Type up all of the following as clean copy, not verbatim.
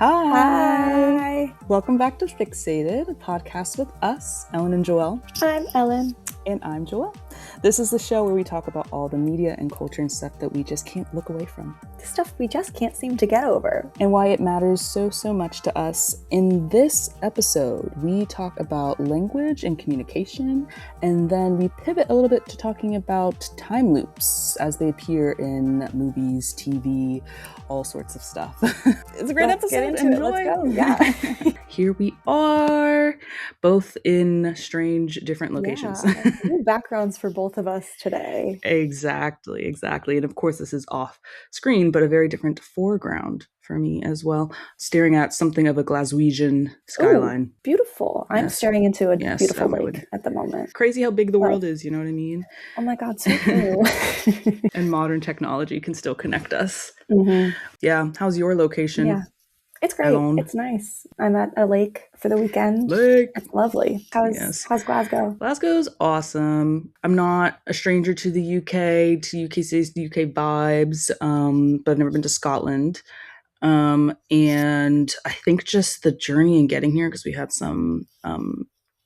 Hi. Welcome back to Fixated, a podcast with us, Ellen and Joelle. I'm Ellen. And I'm Joelle. This is the show where we talk about all the media and culture and stuff that we just can't look away from. The stuff we just can't seem to get over. And why it matters so much to us. In this episode, we talk about language and communication, and then we pivot a little bit to talking about time loops as they appear in movies, TV, all sorts of stuff. It's a great episode. Get into Enjoy. It. Let's go. Yeah. Here we are, both in strange, different locations. Yeah. New backgrounds for both of us today. Exactly. And of course, this is off screen, but a very different foreground for me as well. Staring at something of a Glaswegian skyline. Ooh, beautiful. I'm staring into a beautiful lake at the moment. Crazy how big the world is, you know what I mean? Oh my God, so cool. And modern technology can still connect us. Mm-hmm. Yeah. How's your location? Yeah. It's great. It's nice. I'm at a lake for the weekend. It's lovely. How's Glasgow? Glasgow's awesome. I'm not a stranger to the UK, to UK cities, the UK vibes, but I've never been to Scotland. And I think just the journey in getting here, because we had some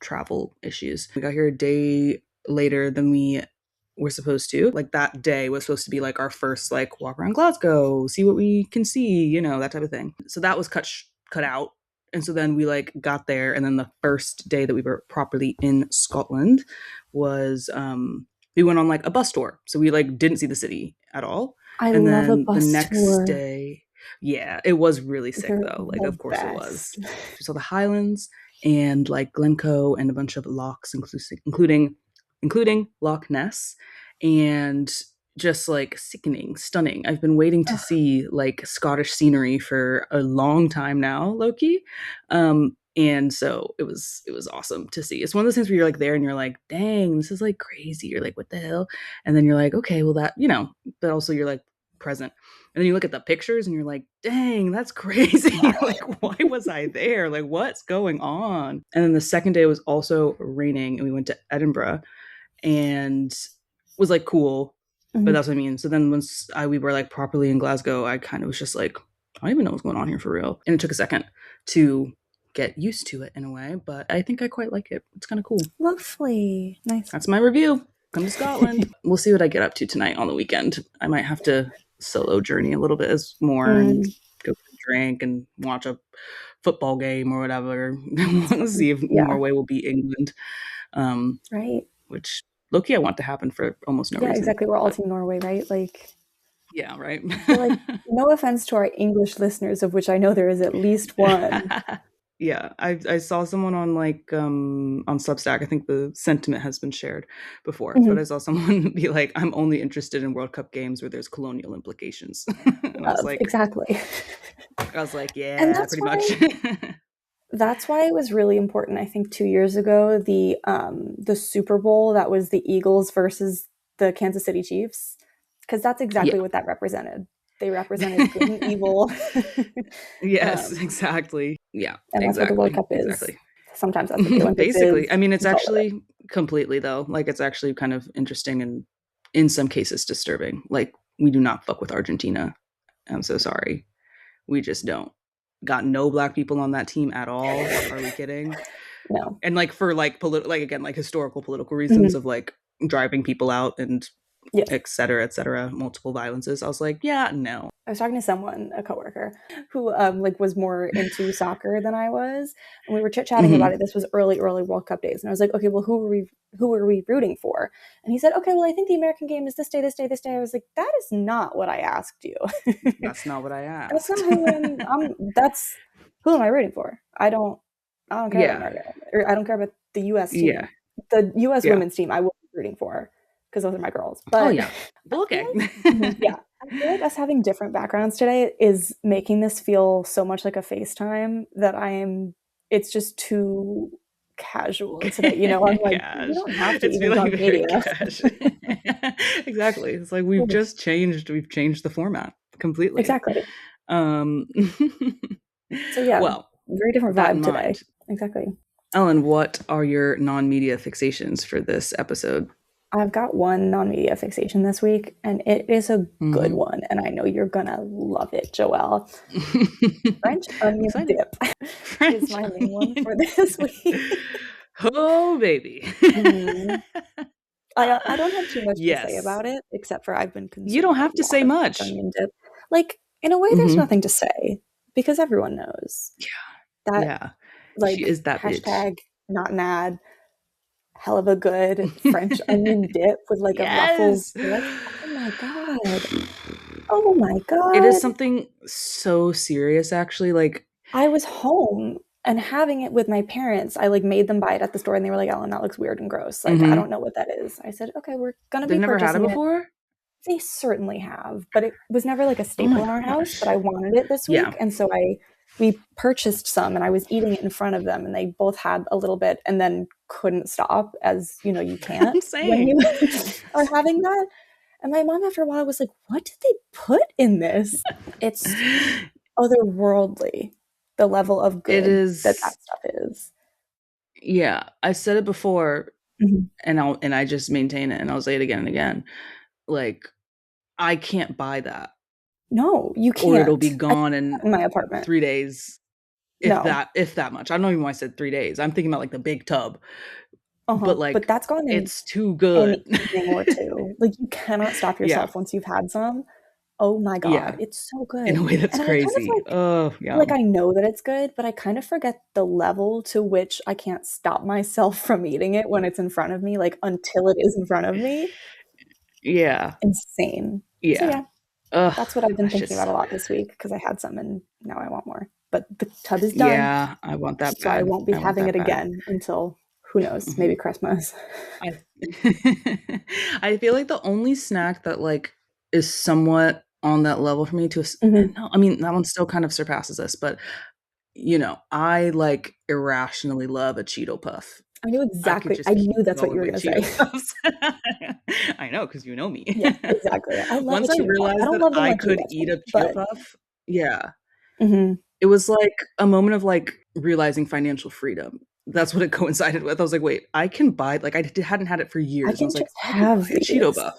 travel issues. We got here a day later than we were supposed to. Like that day was supposed to be like our first like walk around Glasgow, see what we can see, you know, that type of thing. So that was cut out. And so then we like got there, and then the first day that we were properly in Scotland was we went on like a bus tour. So we like didn't see the city at all. I love a bus tour. The next day, yeah, it was really sick though. Like of course it was. We saw the Highlands and like Glencoe and a bunch of lochs, including Loch Ness, and just like stunning. I've been waiting to see like Scottish scenery for a long time now, low-key. And so it was awesome to see. It's one of those things where you're like there and you're like, dang, this is like crazy. You're like, what the hell? And then you're like, okay, well that, you know, but also you're like present. And then you look at the pictures and you're like, dang, that's crazy. Like, why was I there? Like, what's going on? And then the second day was also raining, and we went to Edinburgh, and was like cool, but that's what I mean. So then once we were like properly in Glasgow, I kind of was just like, I don't even know what's going on here for real. And it took a second to get used to it in a way, but I think I quite like it. It's kind of cool. Lovely. Nice. That's my review. Come to Scotland. We'll see what I get up to tonight on the weekend. I might have to solo journey a little bit more and go for a drink and watch a football game or whatever. We'll see if Norway will beat England. Right. Which low-key I want to happen for almost no reason. Yeah, exactly. We're all team Norway, right? Like, yeah, right. Like, no offense to our English listeners, of which I know there is at least one. Yeah, I saw someone on like on Substack. I think the sentiment has been shared before, but I saw someone be like, "I'm only interested in World Cup games where there's colonial implications." And I was like, exactly. I was like, yeah, pretty much. That's why it was really important, I think 2 years ago, the Super Bowl that was the Eagles versus the Kansas City Chiefs, because that's exactly what that represented. They represented good and evil. Yes, exactly. Yeah, and that's what the World Cup is. Exactly. Sometimes that's what the Olympics basically. is. I mean, it's actually completely though. Like, it's actually kind of interesting and in some cases disturbing. Like, we do not fuck with Argentina. I'm so sorry. We just don't. Got no black people on that team at all. Are we kidding? No. And like for like again, like historical political reasons of like driving people out and et cetera, multiple violences. I was like, yeah, no. I was talking to someone, a coworker, who like was more into soccer than I was, and we were chit-chatting about it. This was early World Cup days, and I was like, okay, well, who are we rooting for? And he said, okay, well, I think the American game is this day. I was like, that is not what I asked you. That's not what I asked. That's not that's who am I rooting for? I don't care about America, or I don't care about the U.S. team. Yeah. The U.S. women's team I will be rooting for, because those are my girls. But okay. Yeah. I feel like us having different backgrounds today is making this feel so much like a FaceTime that it's just too casual today. You know, I'm like, you don't have to even talk media. Exactly. It's like we've changed the format completely. Exactly. So yeah, well, very different vibe today. Exactly. Ellen, what are your non-media fixations for this episode? I've got one non-media fixation this week, and it is a good Mm-hmm. one, and I know you're gonna love it, Joelle. French onion Excited. dip is my main one for this week. Oh, baby. I don't have too much to say Yes. about it, except for I've been You consuming don't a have to lot say of French much. onion dip. Like, in a way, there's Mm-hmm. nothing to say because everyone knows that, Yeah. She like, is that bitch. hashtag not an ad, hell of a good French onion dip with like a Ruffles. Yes. Like, oh my God. Oh my It is God. something so serious, actually. Like, I was home and having it with my parents. I like made them buy it at the store and they were like, Ellen, that looks weird and gross. Like, I mm-hmm. don't know what that is. I said, okay, we're going to They've be never had it purchasing it. before? They certainly have, but it was never like a Oh my staple in our house, but gosh. I wanted it this Yeah. week. And so we purchased some and I was eating it in front of them and they both had a little bit and then couldn't stop, as you know, you can't when Same. you are having that. And my mom after a while was like, what did they put in this? It's otherworldly, the level of It good that is. stuff is. Yeah. I said it before, Mhm. and I just maintain it, and I'll say it again and again. Like, I can't buy that, No, you or it'll be can't. I gone in in my apartment. 3 days, No. if that much. I don't know even why I said 3 days. I'm thinking about like the big tub, but But like that's gone in it's too an good. evening or two. Like, you cannot stop Yeah. yourself once you've had some. Oh my God, Yeah. it's so In good. a way that's And I kind of crazy. Oh, like yum. I know that it's good, but I kind of forget the level to which I can't stop myself from eating it when it's in front of me, like, until it is in front of me. Yeah. Insane. So, Yeah. yeah, Ugh, that's what I've been that thinking shit's about a so lot good. this week because I had some and now I want more. But the tub is done, Yeah, I want that so I bad. won't be I want having that it bad. again until, who knows, Mhm. maybe Christmas. I I feel like the only snack that, like, is somewhat on that level for me to s Mhm. no, I mean, that one still kind of surpasses this, but, I, like, irrationally love a Cheeto Puff. I Just knew keep that's what you going were with gonna say. Cheeto Puffs. I know, because you know me. Yes, exactly. I love a Once I Cheeto Puff. I realized don't that love them I like you could love eat them, a Cheeto but Puff, yeah. mhm. It was like a moment of, like, realizing financial freedom. That's what it coincided with. I was like, "Wait, I can buy," like, hadn't had it for I years, and I can was like, just "I can buy have a Cheeto these. Puff,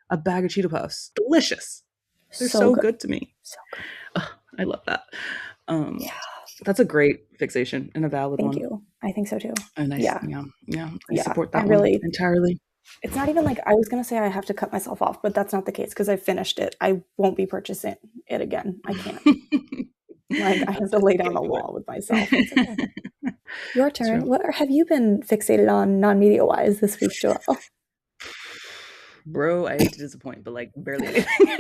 a bag of Cheeto Puffs. Delicious." They're So so good. good to me. So good. Ugh, I love that. Um, Yeah, that's a great fixation and a valid thank one. you. I think so too. And Yeah, yeah, I yeah. support I that one really entirely. it's not even like I was gonna say I have to cut myself off, but that's not the case because I finished it. I won't be purchasing it again. I can't. Like, I have That's to it. lay down Can't the do law with myself. It's okay. it. Your It's true. turn. What have you been fixated on non-media wise this week, Joelle? Bro, I hate to disappoint, but, like, barely anything.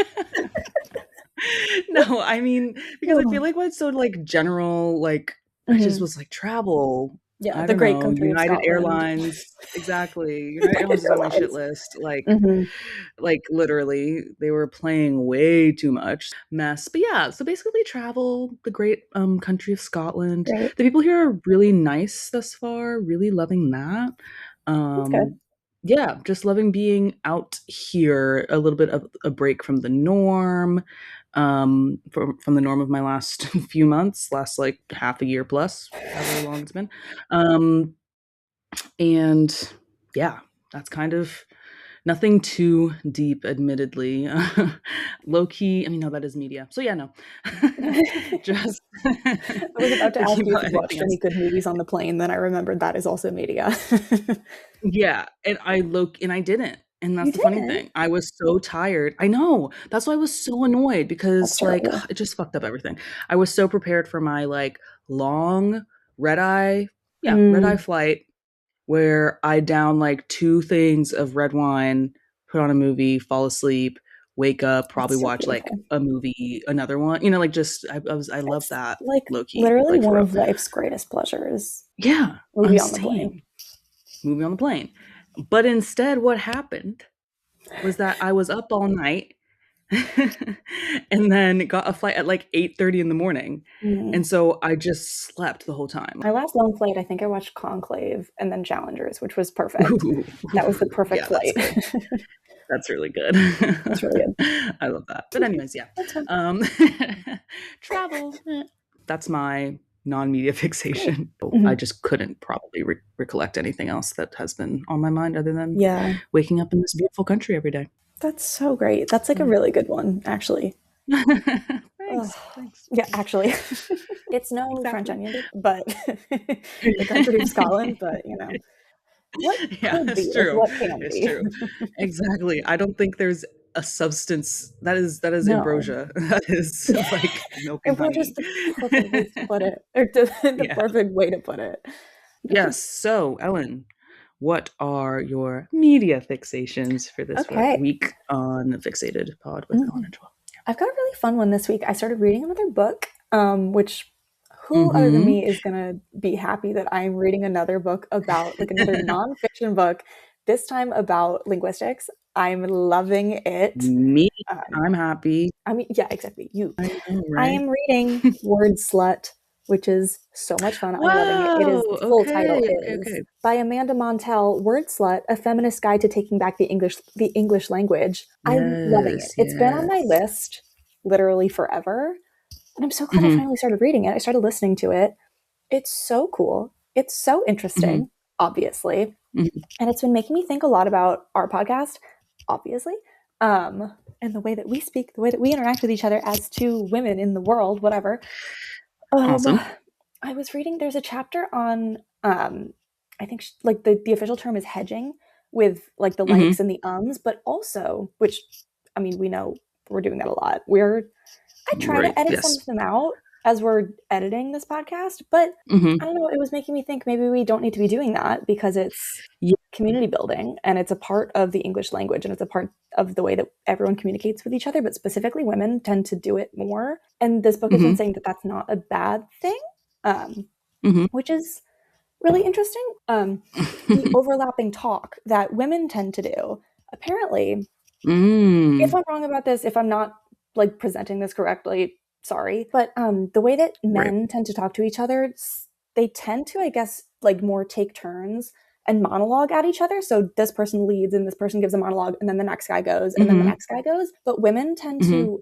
No, I mean, because I feel Oh. like what's so, like, general, like, I just Mhm. was like, travel, Yeah, I the don't great know, country of United Scotland. Airlines, exactly, United United Airlines is on my shit Airlines. list, Mhm. like, literally, they were playing way too much mess, but yeah, so basically travel, the great, country of Scotland. Great. The people here are really nice thus far, really loving that. That's good. Um, yeah, just loving being out here, a little bit of a break from the norm, from the norm of my last few months, last, like, half a year plus, however long it's been. Um, and yeah, that's kind of nothing too deep, admittedly. Low key, I mean, no, that is media. So yeah, no. Just I was about to ask thinking you if about you'd anything watched any else. good movies on the plane, then I remembered that is also media. Yeah, and I didn't, and that's You the funny didn't? thing. I was so tired. I know. That's why I was so annoyed That's because, like, terrible. it just fucked up everything. I was so prepared for my, like, long red-eye Mm, flight where I down, like, 2 things of red wine, put on a movie, fall asleep, wake up, probably it's so watch, like, beautiful. a movie, another one, like, just I love It's, that like, low key, literally like, one for real. of life's greatest pleasures. Yeah, Movie on the plane. same. Movie on the plane. But instead, what happened was that I was up all night and then got a flight at, like, 8:30 in the morning, Mm. and so I just slept the whole time. My last long flight, I think I watched Conclave and then Challengers, which was perfect. Ooh, That was the perfect yeah, that's flight. good. That's really good. That's really good. I love that. But anyways, yeah. That's fun. Um, travel, that's my non-media fixation. I just couldn't probably recollect anything else that has been on my mind other than waking up in this beautiful country every day. That's so great. That's like a really good one, actually. Thanks. Yeah, actually. It's no French onion, but the country of Scotland, but you know. What could be, true. like what can It's be. true. Exactly. I don't think there's a substance that is ambrosia. That is like milk and honey. Ambrosia's the perfect way to put it. Or the perfect way to put it. Yes. So, Ellen, what are your media fixations for this week on Fixated Pod with Ellen and Joelle? I've got a really fun one this week. I started reading another book, which who other than me is going to be happy that I'm reading another book about, like, another nonfiction book, this time about linguistics. I'm loving it. Me, I'm happy. I mean, yeah, exactly. You. I know, right? I am reading Word Slut, which is so much fun. I'm loving it. It is, full title is by Amanda Montell, Word Slut, A Feminist Guide to Taking Back the English Language. I'm loving it. It's been on my list literally forever. And I'm so glad I finally started reading it. I started listening to it. It's so cool. It's so interesting, obviously. And it's been making me think a lot about our podcast, obviously, and the way that we speak, the way that we interact with each other as two women in the world, whatever. Awesome. I was reading, there's a chapter on, I think like the official term is hedging with like the likes and the ums, but also, which, I mean, we know we're doing that a lot. I try to edit some of them out as we're editing this podcast, but I don't know, it was making me think maybe we don't need to be doing that because it's community building and it's a part of the English language and it's a part of the way that everyone communicates with each other, but specifically women tend to do it more. And this book has been saying that that's not a bad thing, which is really interesting. The overlapping talk that women tend to do, apparently, if I'm wrong about this, if I'm not like presenting this correctly, sorry, but the way that men tend to talk to each other, they tend to, I guess, like more take turns and monologue at each other. So this person leads and this person gives a monologue and then the next guy goes and then the next guy goes. But women tend to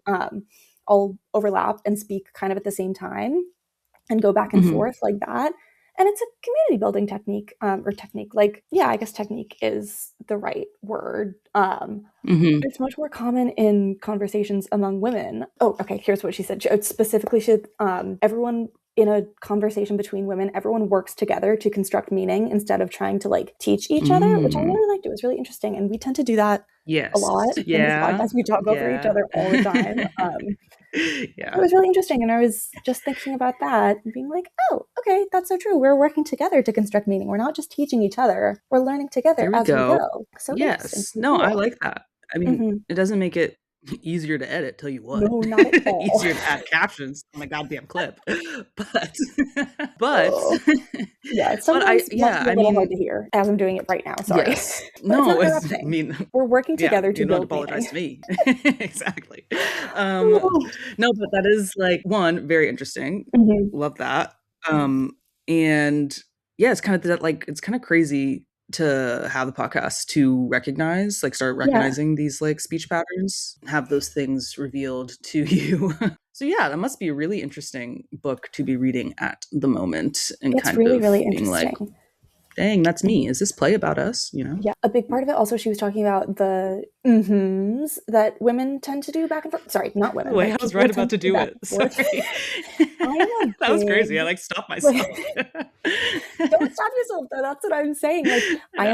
all overlap and speak kind of at the same time and go back and forth like that. And it's a community building technique, like, yeah, I guess technique is the right word. It's much more common in conversations among women. Oh, okay, here's what she said. Specifically, everyone in a conversation between women, everyone works together to construct meaning instead of trying to like teach each other, which I really liked. It was really interesting. And we tend to do that a lot in this podcast. We talk over each other all the time. It was really interesting. And I was just thinking about that and being like, oh, okay, that's so true. We're working together to construct meaning. We're not just teaching each other. We're learning together as we go. So yes. No, cool. I like that. I mean, it doesn't make it easier to edit, tell you what. No, not at all. Easier to add captions on my goddamn clip. But yeah, it's sometimes a little hard to hear as I'm doing it right now. Sorry. Yes. No, I mean, we're working together to build apologize to me. Exactly. No, but that is like one, very interesting. Love that. And yeah, it's kind of that, like, it's kind of crazy to have the podcast to start recognizing these like speech patterns, have those things revealed to you. So yeah, that must be a really interesting book to be reading at the moment and it's really being like, dang, that's me. Is this play about us? You know? Yeah. A big part of it also, she was talking about the mmhms that women tend to do back and forth. Sorry, not women. Wait, I was right about to do it. Sorry. That was crazy. I like stopped myself. Don't stop yourself though. That's what I'm saying. Like I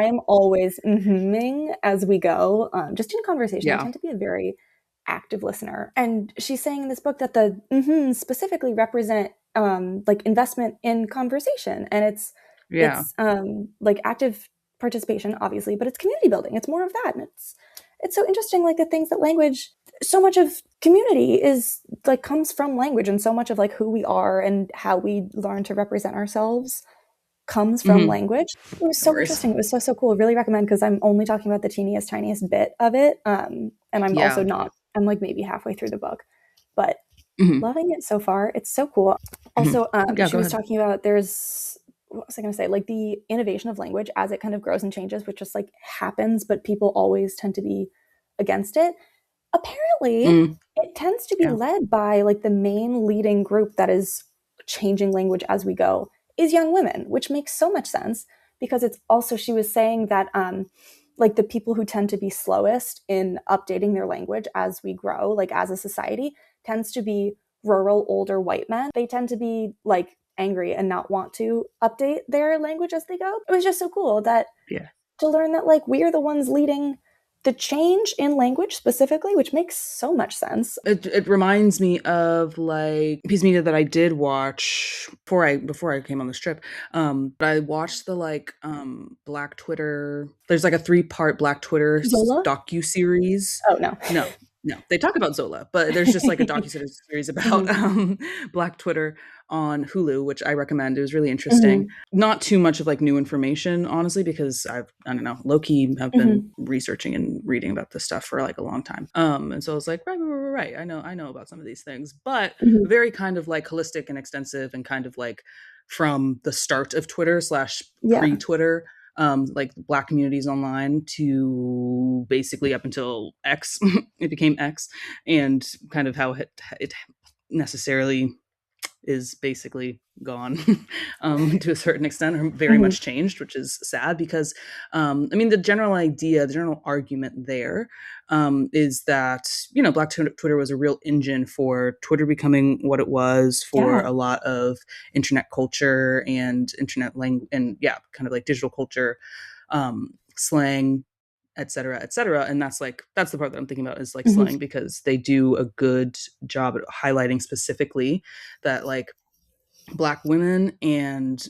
am always mmhming as we go. Just in conversation, I tend to be a very active listener. And she's saying in this book that the mmhms specifically represent like investment in conversation. And it's like active participation, obviously, but it's community building. It's more of that. And it's so interesting, like the things that language, so much of community is like comes from language, and so much of like who we are and how we learn to represent ourselves comes from language. It was so interesting. It was so cool. I really recommend, because I'm only talking about the tiniest bit of it. And I'm also not, I'm like maybe halfway through the book, but loving it so far. It's so cool. Also, she was talking about what was I going to say? Like the innovation of language as it kind of grows and changes, which just like happens, but people always tend to be against it. Apparently, it tends to be led by like the main leading group that is changing language as we go is young women, which makes so much sense because it's also, she was saying that like the people who tend to be slowest in updating their language as we grow, like as a society, tends to be rural older white men. They tend to be like angry and not want to update their language as they go. It was just so cool that to learn that like we are the ones leading the change in language specifically, which makes so much sense. It reminds me of like a piece of media that I did watch before I came on this trip. But I watched the like Black Twitter. There's like a 3-part Black Twitter docu-series. Oh No, they talk about Zola, but there's just like a docu-series about Black Twitter on Hulu, which I recommend. It was really interesting. Not too much of like new information, honestly, because I don't know, low-key have been researching and reading about this stuff for like a long time. And so I was like, right. I know about some of these things, but very kind of like holistic and extensive and kind of like from the start of Twitter / pre-Twitter. Like Black communities online to basically up until X, it became X, and kind of how it necessarily is basically gone to a certain extent, or very much changed, which is sad because, I mean, the general argument there is that, you know, Black Twitter was a real engine for Twitter becoming what it was, for a lot of internet culture and internet language and kind of like digital culture, slang, et cetera, et cetera. And that's the part that I'm thinking about is like slang, because they do a good job at highlighting specifically that like Black women and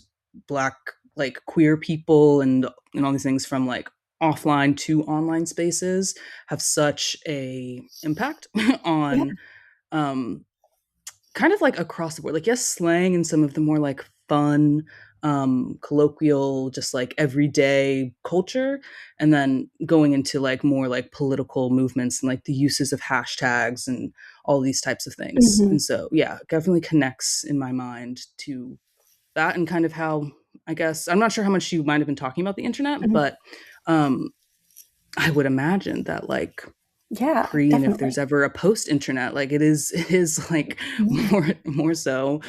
Black like queer people and all these things from like offline to online spaces have such a impact on kind of like across the board. Like, yes, slang and some of the more like fun, colloquial, just like everyday culture, and then going into like more like political movements and like the uses of hashtags and all these types of things. And so, yeah, it definitely connects in my mind to that, and kind of how, I guess, I'm not sure how much you might have been talking about the internet, but I would imagine that like pre, and if there's ever a post-internet, like it is like more so,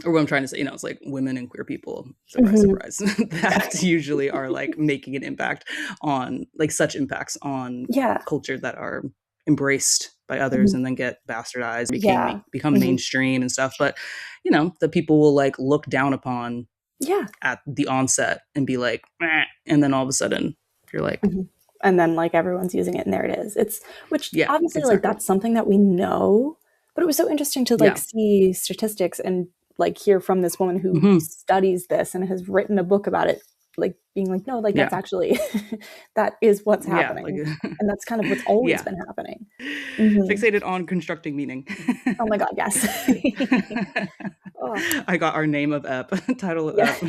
or what I'm trying to say, you know, it's like women and queer people, surprise, that usually are like making an impact on like such impacts on culture that are embraced by others and then get bastardized, become mainstream and stuff. But, you know, the people will like look down upon at the onset and be like, meh, and then all of a sudden you're like, and then like everyone's using it and there it is. It's, which obviously like that's something that we know, but it was so interesting to like see statistics and like hear from this woman who studies this and has written a book about it, like being like, no, like that's actually, that is what's happening. And that's kind of what's always been happening. Fixated on constructing meaning. Oh my God, yes. I got our name of ep, title of ep.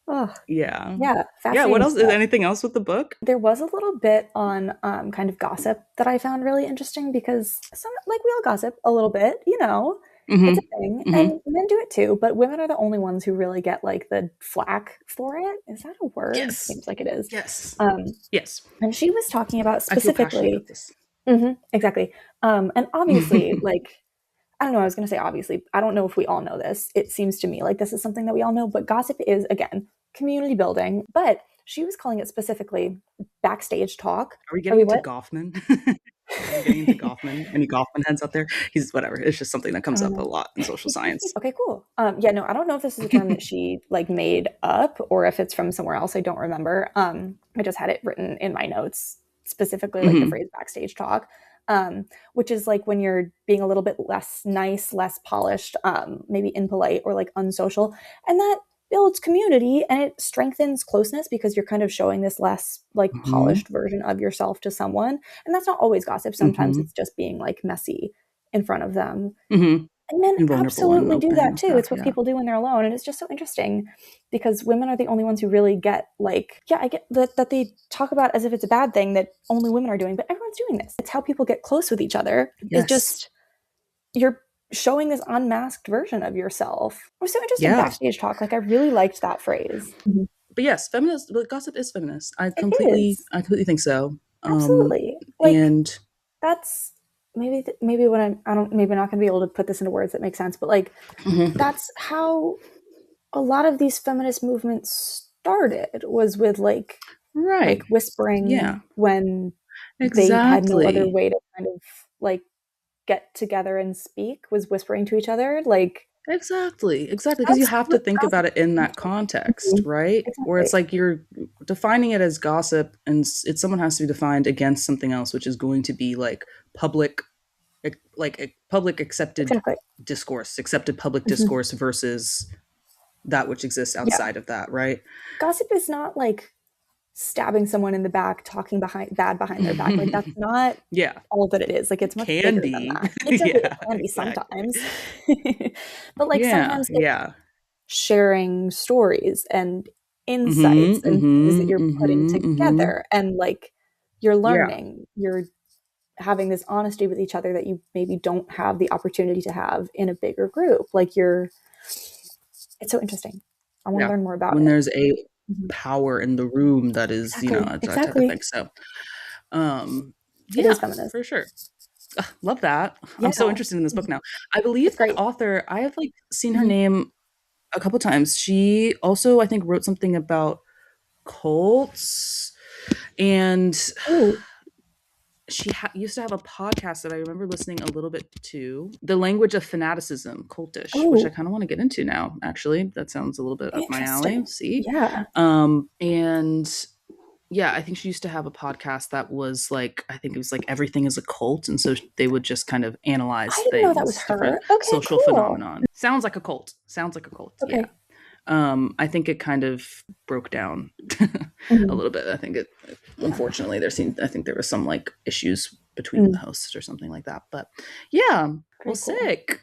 What else? Is anything else with the book? There was a little bit on kind of gossip that I found really interesting, because like we all gossip a little bit, you know, it's a thing, and men do it too, but women are the only ones who really get like the flack for it. Is that a word? Yes. Seems like it is. Yes. Yes. And she was talking about specifically. I feel passionate about this. Exactly. And obviously, like, I don't know, I was going to say obviously, I don't know if we all know this. It seems to me like this is something that we all know, but gossip is, again, community building. But she was calling it specifically backstage talk. Are we getting into Goffman? Are we getting into Goffman? Any Goffman heads out there? He's whatever. It's just something that comes up a lot in social science. Okay, cool. Yeah, no, I don't know if this is a term that she like made up or if it's from somewhere else. I don't remember. I just had it written in my notes, specifically like the phrase backstage talk. Which is like when you're being a little bit less nice, less polished, maybe impolite or like unsocial. And that builds community and it strengthens closeness because you're kind of showing this less like polished version of yourself to someone. And that's not always gossip. Sometimes it's just being like messy in front of them. And men absolutely do that too. It's what people do when they're alone. And it's just so interesting because women are the only ones who really get like, I get that they talk about as if it's a bad thing that only women are doing, but everyone's doing this. It's how people get close with each other. Yes. It's just, you're showing this unmasked version of yourself. It was so interesting, backstage talk. Like I really liked that phrase. But yes, feminist, but gossip is feminist. I completely think so. Absolutely. Like, and that's maybe when maybe not going to be able to put this into words that make sense, but like that's how a lot of these feminist movements started, was with like Right. whispering when they had no other Exactly. way to kind of like get together and speak, was whispering to each other. Like Exactly. Because you that's have to what think about gossip it in that is. context, Mhm. right? Where it's Exactly. like you're defining it as gossip, and someone has to be defined against something else, which is going to be like public, like a public accepted Exactly. discourse, accepted public Mhm. discourse versus that which exists Yeah. outside of that, right? Gossip is not like stabbing someone in the back, talking behind their back. Like that's not Yeah. all that it is. Like it's much Can bigger than be. that. It Yeah, can be exactly. sometimes. But like Yeah, sometimes it's yeah. sharing stories and insights Mhm, and things that mhm, you're putting mhm, mhm. together, and like you're Yeah, learning, you're having this honesty with each other that you maybe don't have the opportunity to have in a bigger group. Like you're it's so interesting. I want to yeah. learn more about When it. there's a Mhm. power in the room that is, Exactly. that type of thing. Exactly. So, It is yeah, feminist. for sure. Ugh, love that. I'm so Yeah. interested in this book Mhm. now. I believe It's that great. author, I have like seen her Mhm. name a couple times. She also, I think, wrote something about cults, and Oh, she used to have a podcast that I remember listening a little bit to. The language of fanaticism, cultish, which I oh, kind of want to get into now. Actually, that sounds a little bit up my alley. interesting. See, Yeah. and yeah, I think she used to have a podcast that was like, I think it was like everything is a cult, and so they would just kind of I analyze didn't know that was things, different her. Okay, social cool. phenomenon. Sounds like a cult. Sounds like a cult. Yeah. Okay. I think it kind of broke down a Mhm. little bit. I think it, Yeah. unfortunately, I think there was some like issues between the Mm. hosts or something like that. But yeah, well, Very cool. sick.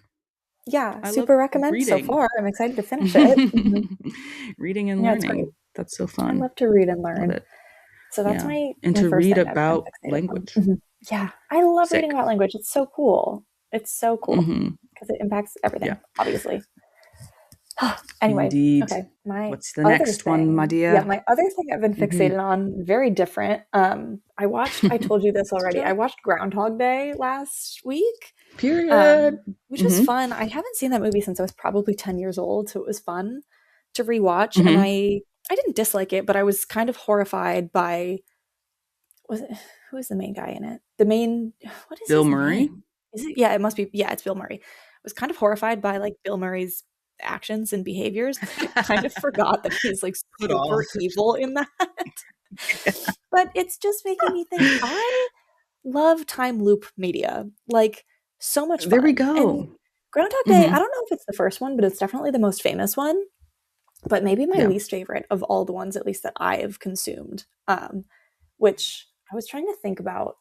Yeah, I love super recommend so reading, far. I'm excited to finish it. Mhm. reading and Yeah, it's great. learning. That's so I fun. love to read and Love learn. it. So that's Yeah, and my to first read thing I'm about fixated on. language. Mhm. Yeah, I love reading Sick. about language. It's so cool. It's so cool Hmm. because it impacts Yeah, everything, obviously. Anyway, indeed. okay. My What's the other next one, my thing, yeah, dear? my other thing I've been Hmm. fixated on, very different. I told you this already. I watched Groundhog Day last week, Period. which was Hmm. fun. I haven't seen that movie since I was probably 10 years old, so it was fun to rewatch. And Hmm. I didn't dislike it, but I was kind of horrified by, was it, who is the main guy in it? The main, what is Bill his Murray. name? Is it? Yeah, it must be. Yeah, it's Bill Murray. I was kind of horrified by like Bill Murray's actions and behaviors. I kind of forgot that he's like Put super off. evil in that. But it's just making me think I love time loop media. Like so much There we fun. And go. Groundhog Day, Hmm. I don't know if it's the first one, but it's definitely the most famous one. But maybe my Yeah. least favorite of all the ones, at least that I have consumed. Which I was trying to think about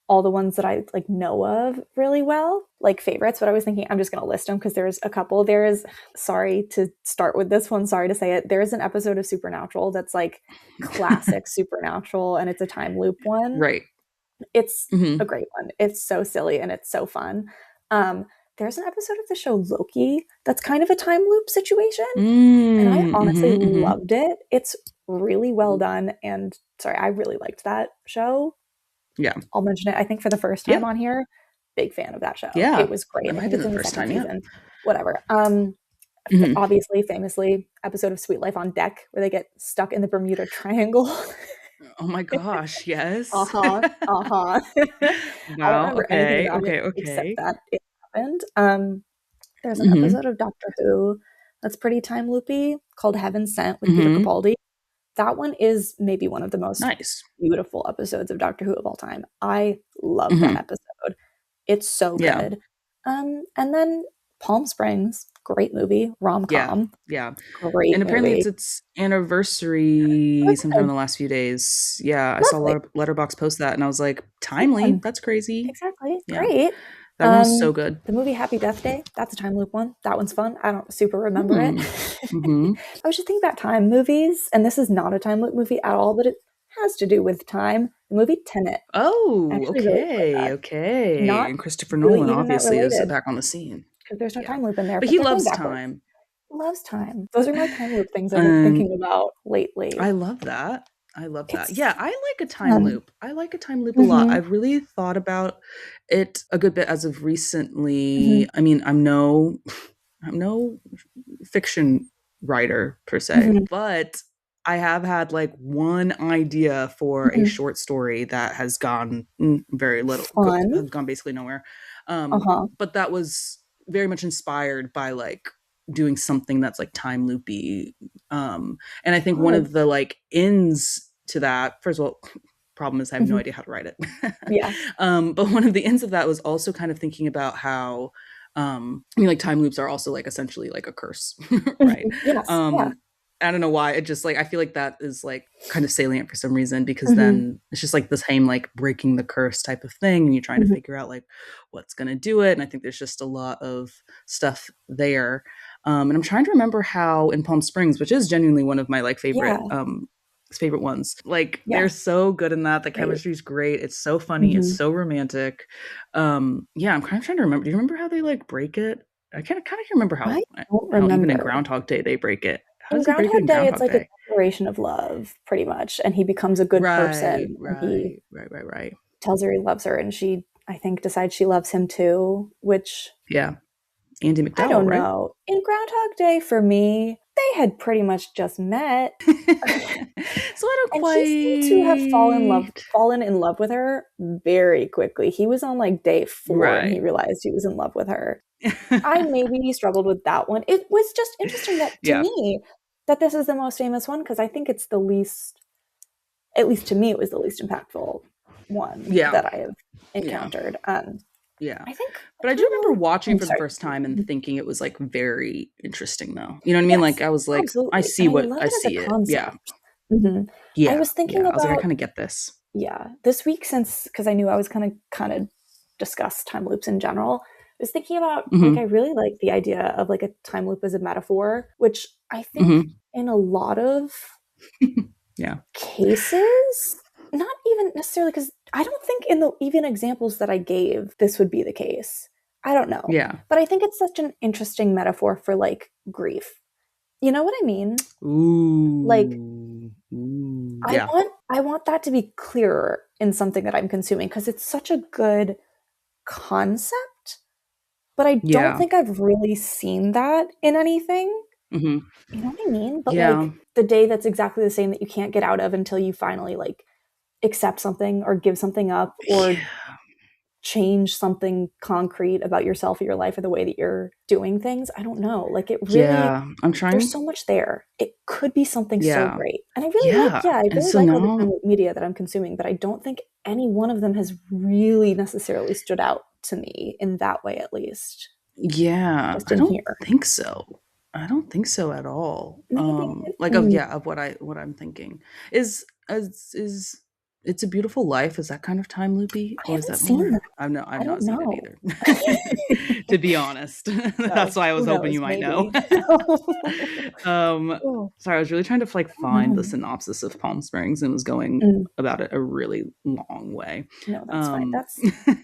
all the ones that I like know of really well, like favorites, but I was thinking I'm just going to list them because there's a couple. There is, sorry to start with this one, sorry to say it, there's an episode of Supernatural that's like classic Supernatural, and it's a time loop one. Right. It's Hmm. a great one. It's so silly and it's so fun. Um, there's an episode of the show Loki that's kind of a time loop situation, and I Mm, honestly hmm, hmm. loved it. It's really well done, and sorry, I really liked that show. Yeah. I'll mention it, I think, for the first time Yeah. on here. Big fan of that show. It Yeah. was great. It I might have think been it's the in the first second time. Yeah. season. Whatever. Hmm. Obviously, famously, episode of Sweet Life on Deck where they get stuck in the Bermuda Triangle. Oh my gosh. Yes. Uh-huh. Uh-huh. I don't Wow. remember anything Okay. about it Okay. except Okay. that it happened. There's an Hmm. episode of Doctor Who that's pretty time loopy called Heaven Sent with Peter Hmm. Capaldi. That one is maybe one of the most Nice. beautiful episodes of Doctor Who of all time. I love that Hmm. episode. It's so Yeah. good. And then Palm Springs, great movie, Yeah. rom-com, Yeah. great And apparently movie. it's its anniversary Oh, sometime in good. the last few days. Yeah, I saw a Lovely. lot of Letterbox post that, and I was like, timely. Fun. That's crazy. Exactly. Yeah, Great. that one was so good. The movie Happy Death Day, that's a time loop one. That one's fun. I don't super remember it. Hmm. Hmm. I was just thinking about time movies, and this is not a time loop movie at all, but it has to do with time. The movie Tenet. I Oh, actually really enjoyed okay, that. okay. Not And Christopher really Nolan even that obviously is related back on the scene. because there's no Yeah, time loop in there, but but he they're going loves backwards. time. Loves time. Those are my time loop things I've been And thinking about lately. I love that. I love that. It's Yeah, I like a time fun. loop. I like a time loop a lot. Mhm, I've really thought about it a good bit as of recently. mhm, I mean, I'm no fiction writer per se, mhm, but I have had like one idea for a mhm. short story that has gone very little, Fun. has gone basically nowhere. Uh-huh. But that was very much inspired by like doing something that's like time loopy. And I think one Fun. of the like ends to that, first of all, problem is I have no Mhm. idea how to write it. Yeah. But one of the ends of that was also kind of thinking about how I mean, like time loops are also like essentially like a curse, right? Mhm. Yes. Yeah. I don't know why. It just like I feel like that is like kind of salient for some reason because Mhm, then it's just like the same like breaking the curse type of thing, and you're trying to mhm. figure out like what's gonna do it. And I think there's just a lot of stuff there. And I'm trying to remember how in Palm Springs, which is genuinely one of my like Yeah. favorite ones. Like they're Yes. so good in that. The Great. chemistry's great. It's so funny. It's Mhm. so romantic. Yeah, I'm kind of trying to remember. Do you remember how they like break it? I kind of remember I don't how even in remember. Groundhog Day they break it. How In does he break it Groundhog in Day, it's Groundhog like a Day? declaration of love, pretty much, and he becomes a good Right, person, and he right, right, right, right. tells her he loves her, and she, I think, decides she loves him too, which Yeah, Andy I McDowell, don't right? know. In Groundhog Day, for me, they had pretty much just met. So I don't And he seemed to have quite. fallen in love with her very quickly. He was on like day 4 and he Right. realized he was in love with her. I maybe struggled with that one. It was just interesting that to Yeah, me that this is the most famous one because I think it's the least, at least to me, it was the least impactful one yeah, that I have yeah. encountered. Yeah. I think a But I do time remember loop. watching I'm for the sorry. first time and thinking it was like very interesting though. You know what I mean? Like Yes, I was like, I absolutely. see And I what love I it as a see it. Yeah. concept. Mhm. I Yeah. was thinking Yeah. I was like, I about, kind of get this. yeah, this week since because I knew I was kind of discuss time loops in general. I was thinking about like I Hmm. really like the idea of like a time loop as a metaphor, which I think Hmm. in a lot of Yeah. cases, not even necessarily because I don't think in the even examples that I gave this would be the case. I don't know, Yeah. but I think it's such an interesting metaphor for like grief. You know what I mean? Like Ooh. Ooh. Yeah. I want that to be clearer in something that I'm consuming because it's such a good concept, but I don't Yeah. think I've really seen that in anything. Hmm. You know what I mean? But Yeah. like the day that's exactly the same that you can't get out of until you finally like accept something or give something up or Yeah. change something concrete about yourself or your life or the way that you're doing things. I don't know. Like it really, Yeah. I'm there's trying. so much there. It could be something so Yeah. great. And I really like, Yeah. yeah, I And really so like all the now, time media that I'm consuming, but I don't think any one of them has really necessarily stood out to me in that way, at least, yeah, just I in don't here. think so. I don't think so at all. Maybe. Like of yeah, of what I'm thinking is It's a Beautiful Life. Is that kind of time loopy, I or is haven't that seen more? that. I've I not don't seen it know. either. To be honest, that's So why I was who hoping knows? you might know. Maybe. um, Oh, Sorry, I was really trying to like find the mhm. synopsis of Palm Springs and was going Mm. about it a really long way. No, that's fine. Um,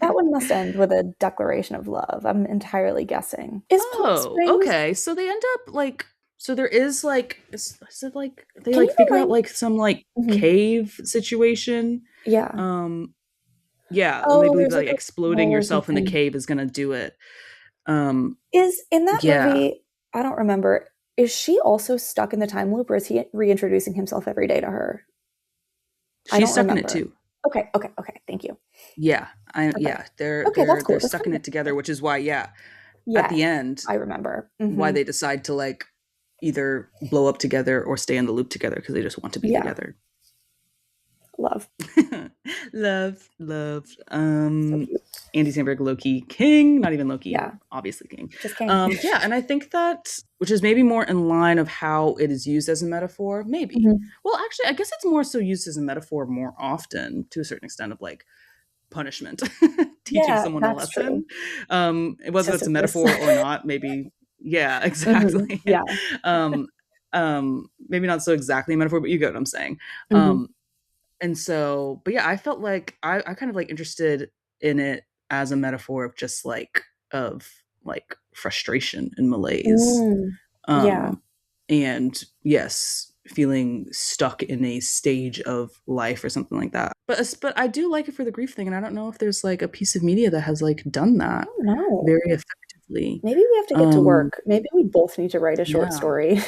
That one must end with a declaration of love. I'm entirely guessing. Is Palm Oh, Springs? okay. So they end up like so there is like is it like they Can like you figure out remind? like some like Mhm. cave situation. Yeah. Um yeah, and they Oh, believe there's that like like a exploding hole or yourself in the something. cave is gonna do it. Um Is in that yeah. movie, I don't remember, is she also stuck in the time loop or is he reintroducing himself every day to her? I She's don't stuck in it remember. too. Okay, okay, okay. Thank you. Yeah. Okay. Okay, that's They're cool. That's stuck fine. in it That's together, fine. which is why, yeah, at Yes, the end, I remember. why Mhm. they decide to like either blow up together or stay in the loop together because they just want to be Yeah, together. love. Love, love. So cute. Andy Samberg, Loki, King, not even Loki, Yeah, obviously King. just king. Yeah, and I think that, which is maybe more in line of how it is used as a metaphor, maybe. Mhm. Well, actually, I guess it's more so used as a metaphor more often to a certain extent of like punishment, teaching Yeah, someone a that's true. lesson. Whether that's a Sisyphus. metaphor or not, maybe, yeah, Mhm. exactly. Yeah. um, Maybe not so exactly a metaphor, but you get what I'm saying. Mhm. Um, and so, but yeah, I felt like I kind of like interested in it as a metaphor of just of like frustration and malaise. Mm. Yeah. Um, and yes, feeling stuck in a stage of life or something like that. But I do like it for the grief thing, and I don't know if there's like a piece of media that has like done I that don't know. very effectively. Maybe we have to get to work. Maybe we both need to write a short Yeah. story.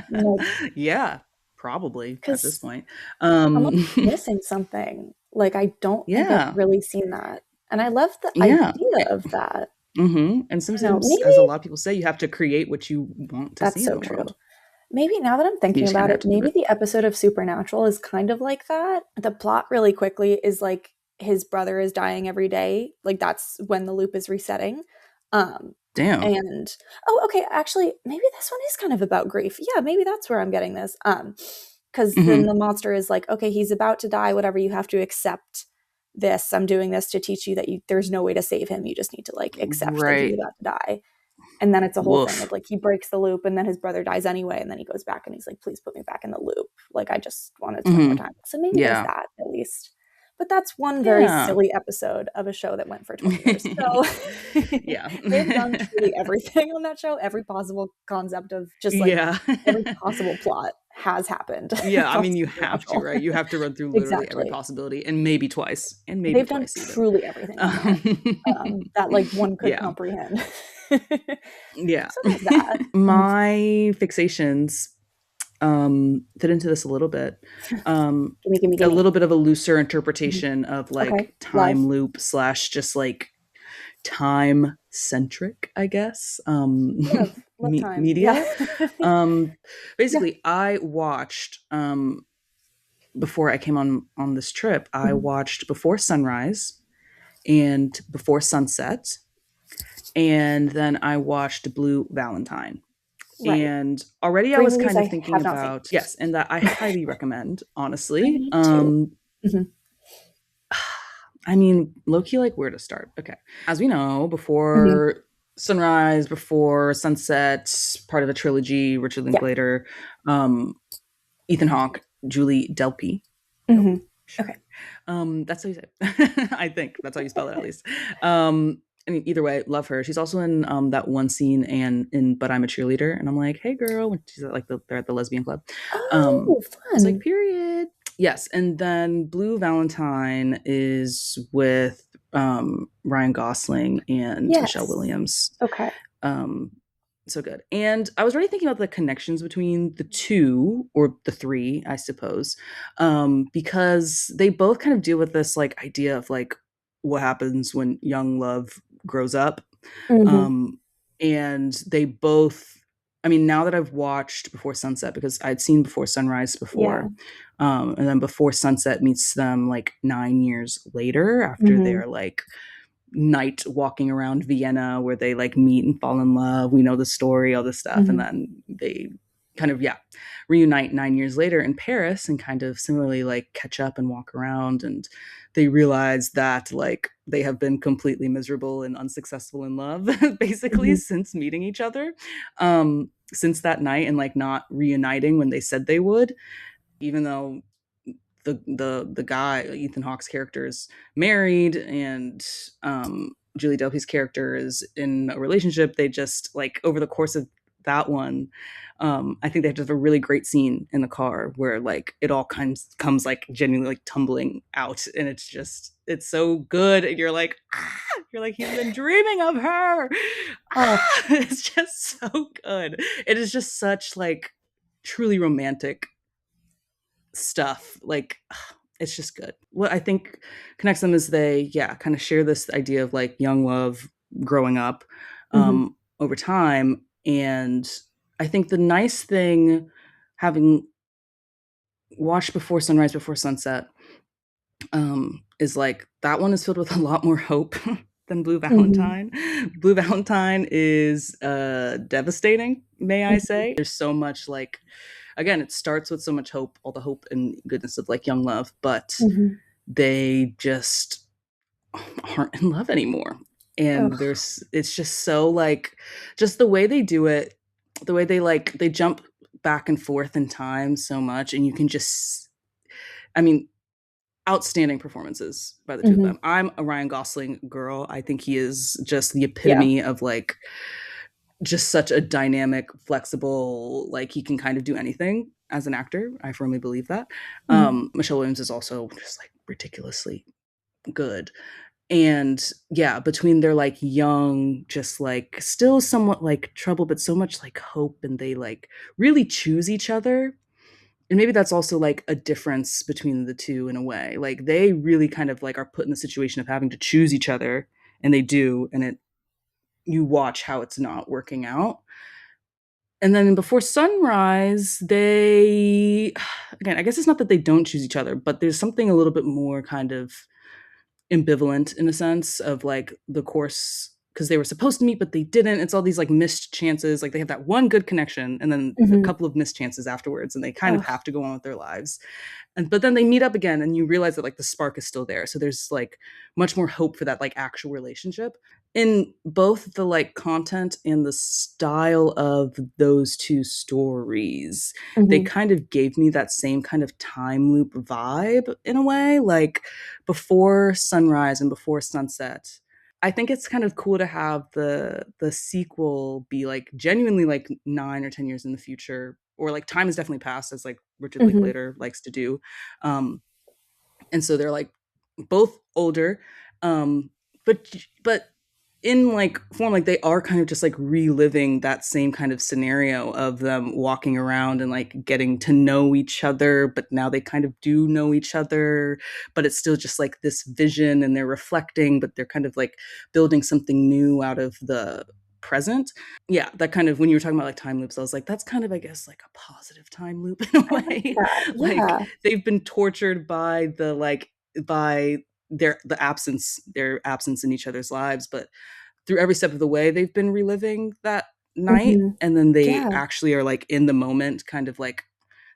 Like, Yeah, probably at this because point. I'm Um, missing something. Like, I don't think I've yeah, really seen that. And I love the yeah. idea of that. And I don't know. sometimes, as a Maybe lot of people say, you have to create what you want to that's see in so the true. world. Maybe now that I'm You thinking just kind about of have it, to do maybe it. the episode of Supernatural is kind of like that. The plot really quickly is like his brother is dying every day. Like that's when the loop is resetting. Um Damn. and oh okay, actually maybe this one is kind of about grief. Yeah, maybe that's where I'm getting this. Cuz then Hmm. the monster is like, okay, he's about to die, whatever, you have to accept this. I'm doing this to teach you that there's no way to save him. You just need to like accept that he's Right. about to die. And then it's a whole thing Woof. of like he breaks the loop and then his brother dies anyway. And then he goes back and he's like, please put me back in the loop. Like I just want to spend more Hmm. time. So maybe there's Yeah. that at least. But that's one very Yeah. silly episode of a show that went for 20 years. So Yeah. they've done truly everything on that show. Every possible concept of just like Yeah. every possible plot has happened Yeah, I from mean, you have to, Supernatural. right? You have to run through literally every Exactly. possibility, and maybe They've done twice even. truly everything on there Um, that like one could yeah, comprehend. So yeah. there's that. My fixations fit into this a little bit. Gimme, gimme, A gimme. little bit of a looser Mhm. interpretation of like Okay, live. time loop slash just like time centric, I guess. Love time. Yeah. Media. Um, Yeah. Basically, I watched before I came on this trip. I Mhm. watched Before Sunrise and Before Sunset, and then I watched Blue Valentine. Right. And already I 3 was movies kind of I thinking have not seen. about, yes, and that I highly recommend, I honestly. need to. Mhm. I mean, low key, like where to start? Okay. As we know, Mhm. Before Sunrise, Before Sunset, part of a trilogy, Richard Yeah. Linklater, um, Ethan Hawke, Julie Delpy. Delpy, Mhm. sure. Okay. That's how you say it. I think that's how you spell it, at least. I mean, either way, love her. She's also in that one scene and in But I'm a Cheerleader, and I'm like, hey girl, when she's at like they're at the lesbian club. Oh, It's like fun. period. Yes, and then Blue Valentine is with Ryan Gosling and Michelle Yes. Williams. Okay. Um, so good. And I was already thinking about the connections between the two or the three, I suppose, because they both kind of deal with this like idea of like what happens when young love grows up. Mhm. Um, and they both, I mean, now that I've watched Before Sunset, because I'd seen Before Sunrise Yeah. before, and then Before Sunset meets them like 9 years later after Mhm. they're like night walking around Vienna where they like meet and fall in love. We know the story, all this stuff. And Mhm. then they kind of, yeah, reunite 9 years later in Paris and kind of similarly like catch up and walk around. And they realize that like they have been completely miserable and unsuccessful in love basically Mhm. since meeting each other, since that night, and like not reuniting when they said they would, even though the guy, Ethan Hawke's character, is married, and Julie Delpy's character is in a relationship. They just like over the course of that one, I think they have a really great scene in the car where like it all comes like genuinely like tumbling out, and it's so good, and you're like, you're like, he's been dreaming of her. Oh. It's just so good. It is just such like truly romantic stuff. Like it's just good. What I think connects them is they, yeah, kind of share this idea of like young love growing up Mhm. over time. And I think the nice thing, having watched Before Sunrise, Before Sunset, is like that one is filled with a lot more hope than Blue Mhm. Valentine. Blue Valentine is devastating, may I Mhm. say. There's so much like, again, it starts with so much hope, all the hope and goodness of like young love, but Mhm. they just aren't in love anymore. And Ugh. it's just so like, just the way they do it, the way they like, they jump back and forth in time so much. And you can just, I mean, outstanding performances by the two of Mhm. them. I'm a Ryan Gosling girl. I think he is just the Yeah. epitome of like, just such a dynamic, flexible, like he can kind of do anything. as an actor. I firmly believe that. Michelle Williams is also just like ridiculously good. And yeah, between their like young, just like still somewhat like trouble, but so much like hope, and they like really choose each other. And maybe that's also like a difference between the two in a way. Like they really kind of like are put in the situation of having to choose each other, and they do, and it you watch how it's not working out. And then before sunrise, they again, I guess it's not that they don't choose each other, but there's something a little bit more kind of ambivalent in a sense of like the course, because they were supposed to meet but they didn't. It's all these like missed chances. Like they have that one good connection and then a couple of missed chances afterwards, and they kind of have to go on with their lives. And but then they meet up again and you realize that like the spark is still there, so there's like much more hope for that like actual relationship. In both the like content and the style of those two stories, they kind of gave me that same kind of time loop vibe in a way. Like before sunrise and before sunset, I think it's kind of cool to have the sequel be like genuinely like 9 or 10 years in the future, or like time has definitely passed, as like Richard Linklater likes to do. And so they're like both older, but in like form, like they are kind of just like reliving that same kind of scenario of them walking around and like getting to know each other, but now they kind of do know each other, but it's still just like this vision, and they're reflecting, but they're kind of like building something new out of the present. Yeah, that kind of, when you were talking about like time loops, I was like, that's kind of, I guess, like a positive time loop in a way. Like yeah. Like they've been tortured by the like by their absence in each other's lives, but through every step of the way they've been reliving that night, and then they actually are like in the moment, kind of like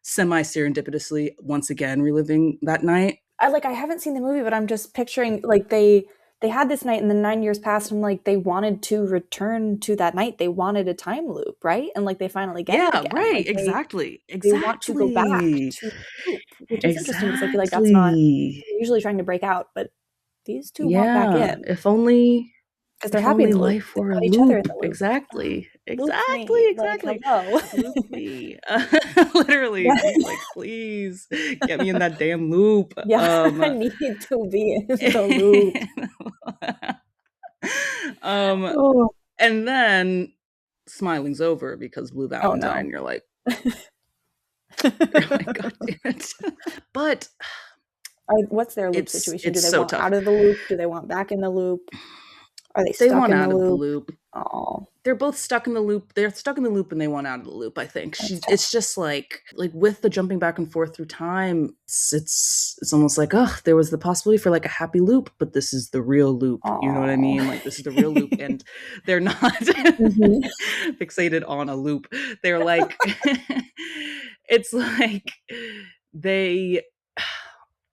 semi serendipitously once again reliving that night. I haven't seen the movie, but I'm just picturing like they had this night and then 9 years passed, and like they wanted to return to that night. They wanted a time loop, right? And like they finally get it again. Right, like exactly. They want to go back to the loop, which is interesting because I feel like that's not usually trying to break out, but these two want back in. If only, because they're happy in the loop. Life were a each other in loop. the loop. Exactly. Like, hello. Loop me. Literally, like, please get me in that damn loop. Yeah, I need to be in the loop. And then smiling's over because Blue Valentine, you're like, God damn it. But what's their loop situation? Do they so want tough. out of the loop? Do they want back in the loop? Are they stuck want in out the of the loop? Oh, they're both stuck in the loop. They're stuck in the loop and they want out of the loop, I think. It's just like with the jumping back and forth through time, it's almost like, oh, there was the possibility for like a happy loop, but this is the real loop. You know what I mean? Like this is the real loop, and they're not fixated on a loop. They're like, it's like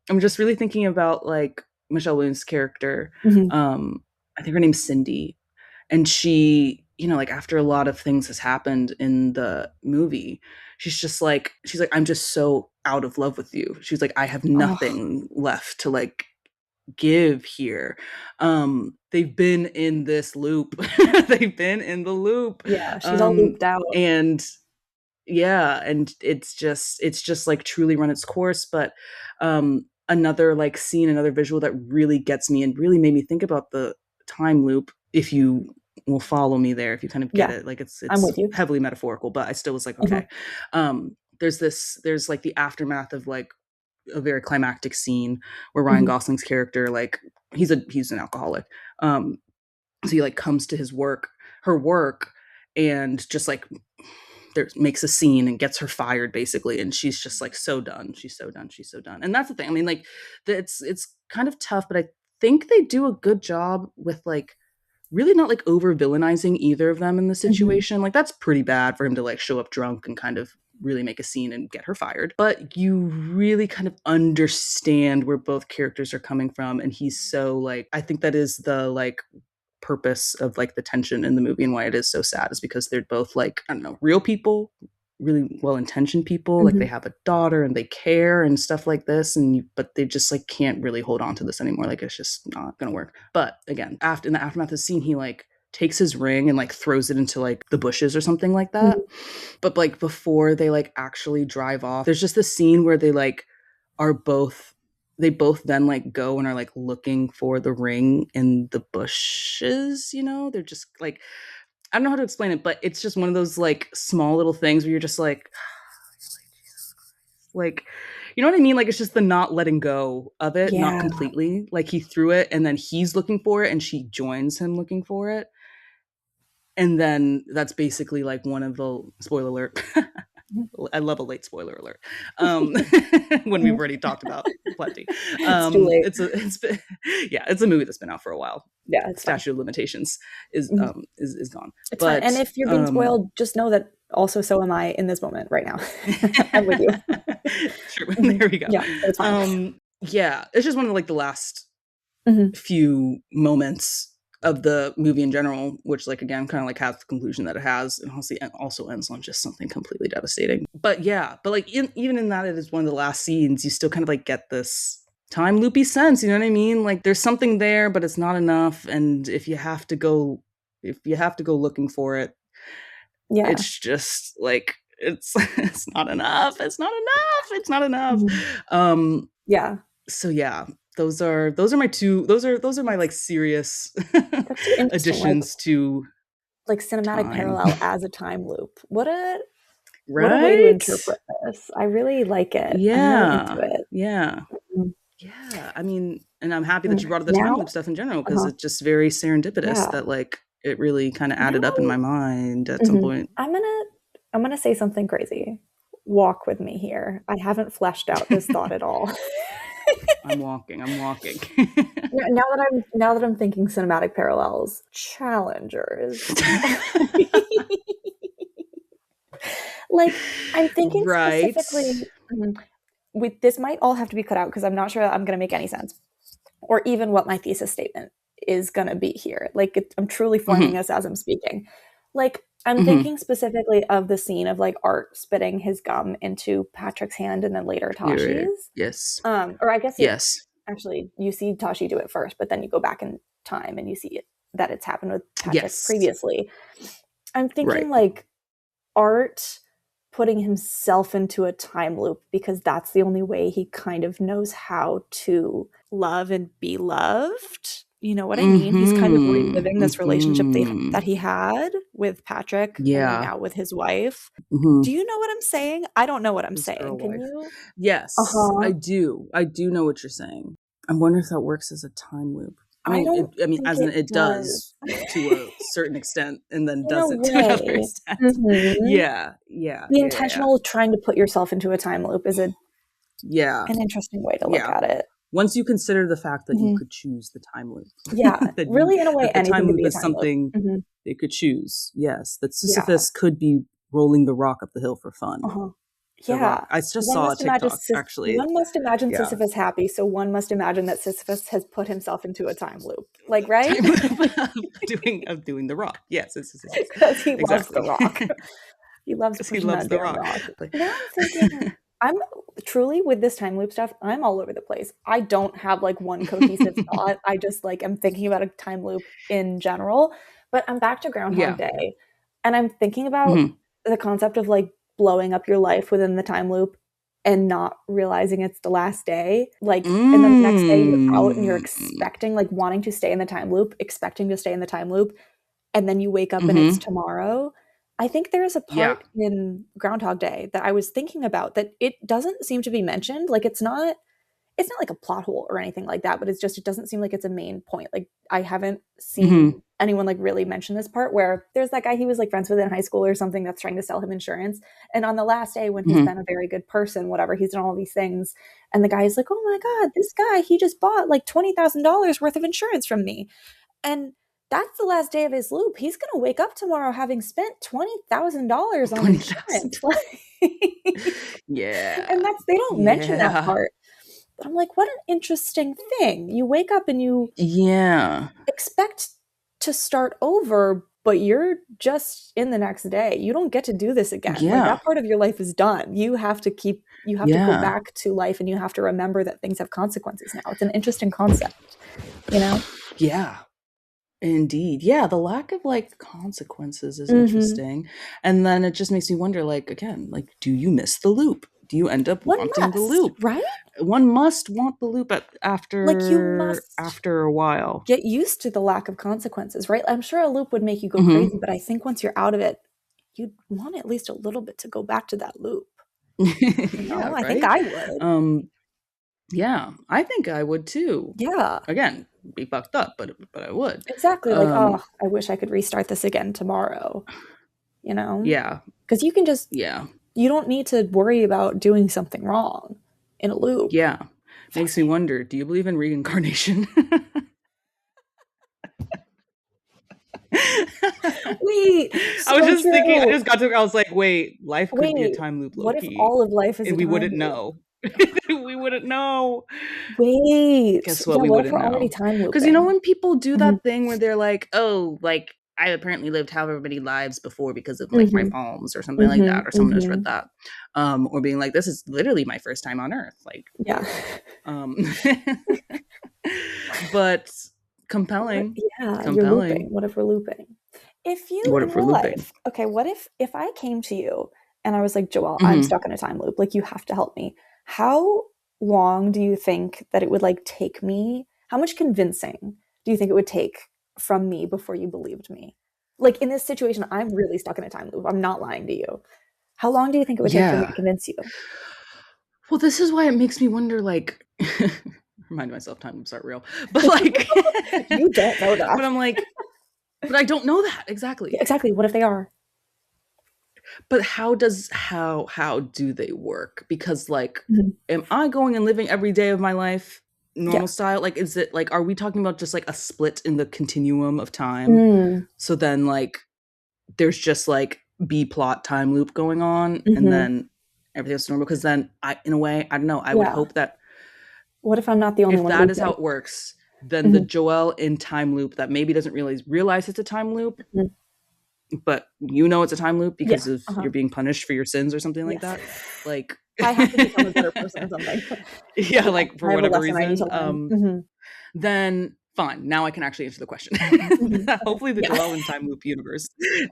I'm just really thinking about like Michelle Williams' character. I think her name's Cindy. And she, like after a lot of things has happened in the movie, she's like, I'm just so out of love with you. She's like, I have nothing left to like give here. They've been in this loop. They've been in the loop. Yeah, she's all looped out. And yeah, and it's just like truly run its course. But another like scene, another visual that really gets me and really made me think about the time loop, if you will follow me there, if you kind of get it, like it's I'm with you. heavily metaphorical, but I still was like, okay. There's like the aftermath of like a very climactic scene where Ryan Gosling's character, like he's an alcoholic, so he like comes to her work, and just like makes a scene and gets her fired basically, and she's just like so done. She's so done. And that's the thing. I mean, like it's kind of tough, but I think they do a good job with like really not like over villainizing either of them in the situation. Like that's pretty bad for him to like show up drunk and kind of really make a scene and get her fired. But you really kind of understand where both characters are coming from, and he's so like, I think that is the like purpose of like the tension in the movie and why it is so sad, is because they're both like, I don't know, real people, really well-intentioned people. Like they have a daughter and they care and stuff like this, but they just like can't really hold on to this anymore. Like it's just not gonna work. But again, in the aftermath of the scene, he like takes his ring and like throws it into like the bushes or something like that. But like before they like actually drive off, there's just this scene where they like are both they both then like go and are like looking for the ring in the bushes, you know? They're just like, I don't know how to explain it, but it's just one of those like small little things where you're just like, you know what I mean? Like it's just the not letting go of it, not Yeah. completely. Like he threw it and then he's looking for it and she joins him looking for it. And then that's basically like one of the spoiler alert. I love a late spoiler alert. When we've already talked about plenty. It's too late. It's a movie that's been out for a while. Yeah, it's fine. Statute of limitations is gone. It's fine. And if you're being spoiled, just know that also so am I in this moment right now. I'm with you. Sure, there we go. Yeah, it's fine. Yeah, it's just one of like the last few moments of the movie in general, which like again kind of like has the conclusion that it has, and also ends on just something completely devastating. But yeah, but like even in that, it is one of the last scenes. You still kind of like get this time loopy sense. You know what I mean? Like there's something there, but it's not enough. And if you have to go looking for it, it's just like it's not enough. It's not enough. It's not enough. Yeah. So yeah. Those are my like serious additions to like cinematic time. parallel as a time loop. What a way to interpret this. I really like it. Yeah. I'm really into it. Yeah. Yeah. I mean, and I'm happy that you brought up the time loop stuff in general, because it's just very serendipitous that like it really kind of added up in my mind at some point. I'm gonna say something crazy. Walk with me here. I haven't fleshed out this thought at all. I'm walking. Now that I'm thinking cinematic parallels, challengers. Like I'm thinking specifically. This might all have to be cut out because I'm not sure that I'm going to make any sense, or even what my thesis statement is going to be here. Like I'm truly forming this as I'm speaking. Like I'm thinking specifically of the scene of like Art spitting his gum into Patrick's hand and then later Tashi's. Yes. Or I guess yes. Actually, you see Tashi do it first, but then you go back in time and you see that it's happened with Patrick previously. I'm thinking like Art putting himself into a time loop because that's the only way he kind of knows how to love and be loved. You know what I mean? He's kind of reliving this relationship that he had with Patrick and then now with his wife. Do you know what I'm saying? I don't know what I'm saying. Can you? Yes, I do. I do know what you're saying. I wonder if that works as a time loop. I mean, as it does to a certain extent, and then doesn't to another extent. Yeah. The intentional trying to put yourself into a time loop is an interesting way to look at it. Once you consider the fact that you could choose the time loop. Really, in a way, the time loop is time something they could choose. Yes, that Sisyphus could be rolling the rock up the hill for fun. I just saw a TikTok, actually. One must imagine Sisyphus happy, so one must imagine that Sisyphus has put himself into a time loop. Like, right? doing the rock. Yes, because he loves the rock. He loves the rock. Now I'm thinking, I'm truly, with this time loop stuff, I'm all over the place. I don't have like one cohesive thought. I just like am thinking about a time loop in general. But I'm back to Groundhog Day, and I'm thinking about the concept of like blowing up your life within the time loop and not realizing it's the last day. Like, and then the next day you're out and you're expecting, like wanting to stay in the time loop, expecting to stay in the time loop, and then you wake up and it's tomorrow. I think there is a part in Groundhog Day that I was thinking about that it doesn't seem to be mentioned. Like it's not like a plot hole or anything like that, but it doesn't seem like it's a main point. Like I haven't seen anyone like really mention this part where there's that guy he was like friends with in high school or something that's trying to sell him insurance. And on the last day when he's been a very good person, whatever, he's done all these things. And the guy's like, oh my God, this guy, he just bought like $20,000 worth of insurance from me. And that's the last day of his loop. He's going to wake up tomorrow having spent $20,000 on insurance. And they don't mention that part. But I'm like, what an interesting thing. You wake up and you expect to start over, but you're just in the next day. You don't get to do this again. Like that part of your life is done. You have to to go back to life, and you have to remember that things have consequences now. It's an interesting concept, you know? Yeah. Indeed. Yeah, the lack of like consequences is interesting. And then it just makes me wonder, like, again, like, do you miss the loop? Do you end up One wanting the must, loop? right? One must want the loop Like, you after must a while. get used to the lack of consequences, right? I'm sure a loop would make you go Mm-hmm. crazy, but I think once you're out of it, you'd want at least a little bit to go back to that loop. You Yeah, know, I think right? I would. Yeah, I think I would too. Yeah, Again, be fucked up, but I would. exactly. Like, Um, oh, I wish I could restart this again tomorrow, you know? yeah, Because you can just, yeah, you don't need to worry about doing something wrong in a loop. yeah. Makes me wonder, do you believe in reincarnation? Wait, I was so just thinking, I true. just got to, I was like, wait, life could be a Wait, time loop low what if key, all of life is a and we time wouldn't loop? know. We wouldn't know. Wait, Guess what? yeah, We what if wouldn't we're already know. time Because you know looping? when people do Hmm. that thing where they're like, oh, like I apparently lived however many lives before because of like my Hmm. palms or something like Hmm. that, or someone has read Hmm. that, or being like, this is literally my first time on Earth, like Yeah. whoa, um, but What? compelling, Yeah, you're looping. compelling. What if we're looping? If you What in if we're real looping? life, okay, what if I came to you and I was like, Joelle, I'm Hmm. stuck in a time loop. Like you have to help me. How long do you think that it would like take me? How much convincing do you think it would take from me before you believed me? Like in this situation, I'm really stuck in a time loop. I'm not lying to you. How long do you think it would take for me to Yeah. convince you? Well, this is why it makes me wonder, like, remind myself time loops aren't real, but like, You don't know but that. I'm like, but I don't know that Yeah, exactly. exactly. What if they are? But how do they work? Because like, Mhm. am I going and living every day of my life Yeah. normal style? Like, is it like, are we talking about just like a split in the continuum of time? Mm. So then like there's just like B plot time loop going on, and Hmm. then everything's normal. Because then I, in a way, I don't know. I would Yeah. hope that What if I'm not the only if one that is how looping? it works, then the Mhm, Joelle in time loop that maybe doesn't realize it's a time loop, mhm. but you know it's a time loop Yeah, because of uh-huh, you're being punished for your sins or something like yes. that. Like, I have to become a better person or something. yeah, Yeah, like for I have a whatever lesson I need to reason, learn. Mhm, then fine. Now I can actually answer the question. mhm, okay, Hopefully, the yeah. Joelle in time loop universe.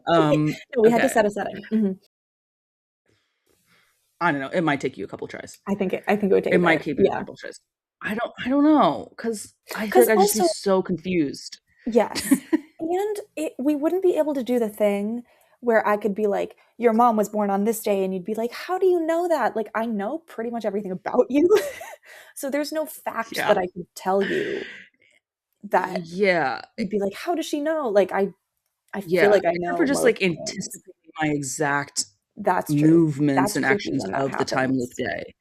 Um, No, we had to okay, set a setting. Mhm. I don't know. It might take you a couple tries. I think it would take It a might bit. take you a Yeah. couple tries. I don't know because I feel Because like I'd just be also so confused. yes, and we wouldn't be able to do the thing where I could be like, "Your mom was born on this day," and you'd be like, "How do you know that?" Like, I know pretty much everything about you. So there's no fact that Yeah, I could tell you that yeah, you'd be like, "How does she know?" Like, I feel yeah. like I Except for know just most like things. anticipating my exact That's true. movements That's and creepy actions when that of the time loop happens. day.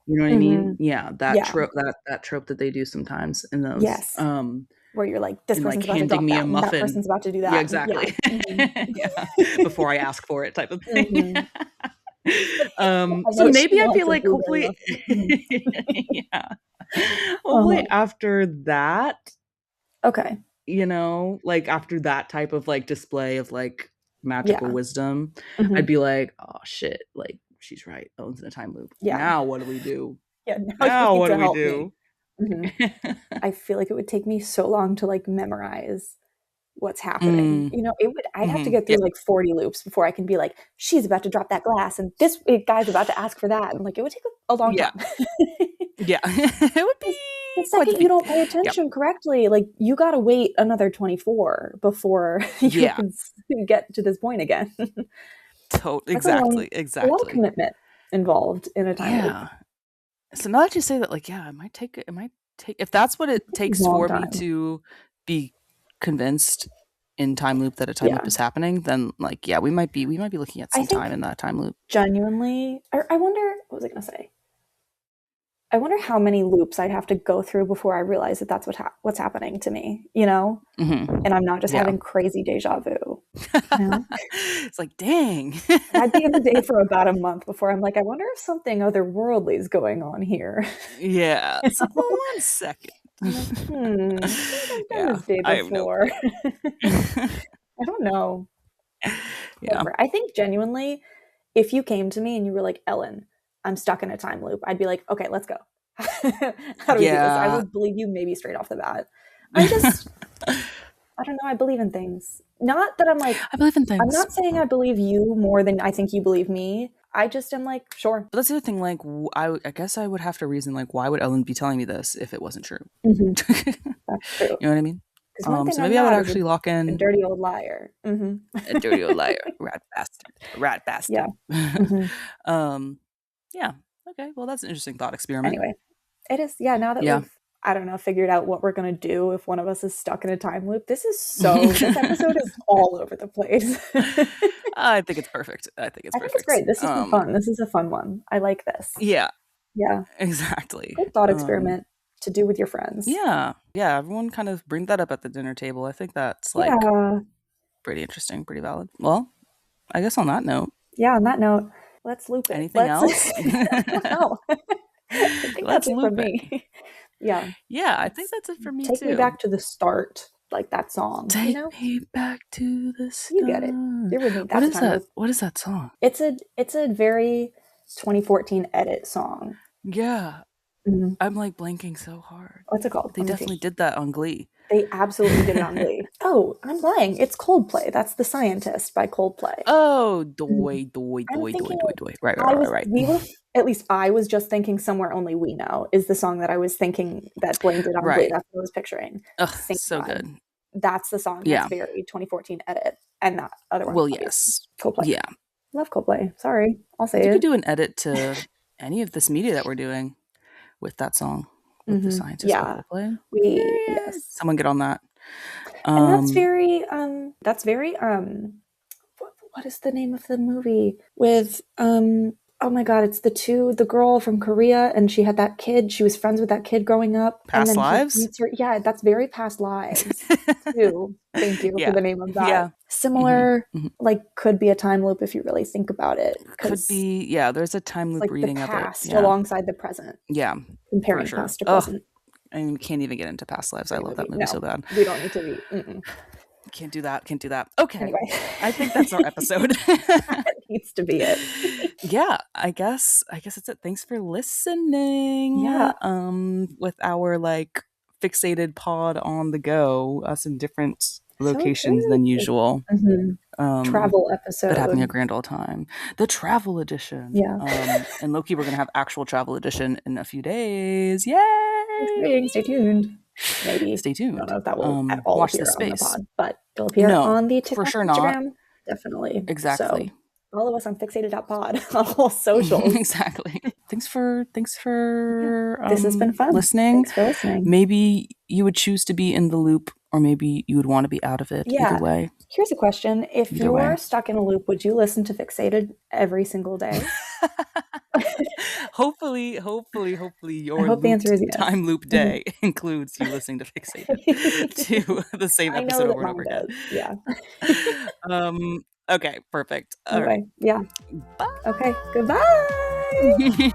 You know what I mean? Mhm. Yeah, that Yeah. trope that trope that they do sometimes in those, Yes. Where you're like, "This in, like, person's about to handing drop me a that, and that muffin. person's about to do Yeah, that." And yeah. exactly. Mhm. Yeah, before I ask for it type of thing. Mhm. I So know she maybe I feel wants a like blueberry hopefully muffin. Mhm. yeah. Hopefully Uh-huh. after that, Okay. like, after that type of, like, display of, like, magical Yeah. wisdom, I'd Mhm. be like, "Oh, shit, like, she's right. Ellen's in a time loop. Yeah. Now what do we do? Yeah, now you Now need what do to we help me. do?" Mhm. I feel like it would take me so long to, like, memorize what's happening. Mm, You know, it would I'd have to mhm, get yeah, through, like, 40 loops before I can be like, "She's about to drop that glass, and this, guy's about to ask for that," and, like, it would take a long yeah, time. yeah. It would 'Cause the be quite the second you feat. don't pay Yep. attention correctly, like, you gotta wait another 24 before you Yeah. can get to this point again. That's Exactly, a lot of exactly. commitment involved in a time loop. Yeah. So now that you say that, like, yeah, it might take if that's what it A takes long for me time. to be convinced in time loop that a time loop Yeah. is happening, then, like, yeah, we might be looking at I some time think in that time loop. genuinely I wonder what was I gonna say? I wonder how many loops I'd have to go through before I realize that that's what's happening to me, you know? Mhm. And I'm not just Yeah. having crazy déjà vu, you know? It's like, "Dang." I'd be in the day for about a month before I'm like, "I wonder if something otherworldly is going on here." Yeah. You So, know? one second. I'm like, I think I've done Yeah, this day I have no before. clue. I don't know. Yeah. Whatever. I think genuinely, if you came to me and you were like, Ellen, I'm stuck in a time loop, I'd be like, okay, let's go. How do we do this? I Yeah. would believe you maybe straight off the bat. I'm just, I don't know. I believe in things. Not that I'm like, I believe in things. I'm not saying I believe you more than I think you believe me. I just am like, sure. But that's the other thing. Like, I guess I would have to reason, like, why would Ellen be telling me this if it wasn't true? Mm-hmm. That's true. You know what I mean? Because one thing So I'm maybe I would not actually lock in a dirty old liar. Mm-hmm. a dirty old liar, rat bastard. Yeah. Mm-hmm. Yeah. Okay. Well, that's an interesting thought experiment. Anyway, it is. Yeah. Now that we've, I don't know, figured out what we're gonna do if one of us is stuck in a time loop. This episode is all over the place. I think it's perfect. I think it's great. This has been fun. This is a fun one. I like this. Yeah. Yeah. Exactly. Good thought experiment to do with your friends. Yeah. Yeah. Everyone kind of bring that up at the dinner table. I think that's pretty interesting, pretty valid. Well, I guess on that note. Yeah, on that note, let's loop it. Anything else? I don't know. I think that's it from me. Yeah. Yeah, I think that's it for me too. Take me back to the start, like that song. Take me back to the start. You get it. You're with me. What is that? What is that song? It's a very 2014 edit song. Yeah. Mm-hmm. I'm like blanking so hard. What's it called? They definitely did that on Glee. They absolutely did it on Glee. Oh, I'm lying. It's Coldplay. That's The Scientist by Coldplay. Oh, doy. Right. We were, at least I was just thinking Somewhere Only We Know is the song that I was thinking that blamed it on Glee. That's what I was picturing. Ugh, so good. That's the song that's very 2014 edit. And that other one. Well, yes. Coldplay. Yeah. Love Coldplay. Sorry. I'll say it. You could do an edit to any of this media that we're doing with that song. With The Scientist. Yeah. Yes. Someone get on that. And that's very what is the name of the movie with oh my god, it's the girl from Korea, and she had that kid, she was friends with that kid growing up. Past Lives? Yeah, that's very Past Lives too. Thank you for the name of that. Yeah. Similar, like, could be a time loop if you really think about it. Could be, there's a time loop, like, reading the of past it. alongside the present. Yeah. Comparing past to present. I mean, we can't even get into Past Lives. I love that movie so bad. We don't need to be. Can't do that. Okay. Anyway. I think that's our episode. That needs to be it. Yeah, I guess that's it. Thanks for listening. Yeah. With our like fixated pod on the go, us in different locations than usual. Travel episode. But having a grand old time. The travel edition. Yeah. And low-key, we're gonna have actual travel edition in a few days. Yay! Stay tuned. Maybe. Stay tuned. I don't know if that will at all watch appear the space. on the pod, but it'll appear on the TikTok, for sure Instagram. Not. Definitely. Exactly. So follow us on fixated.pod on all socials. Exactly. Thanks for this has been fun. Listening. Thanks for listening. Maybe you would choose to be in the loop, or maybe you would want to be out of it. Yeah. Either way. Here's a question. If you are stuck in a loop, would you listen to Fixated every single day? Hopefully your the answer is yes. Time loop day includes you listening to Fixated to the same episode over and over again. Yeah. Okay, perfect. All right. Yeah. Bye. Okay, goodbye.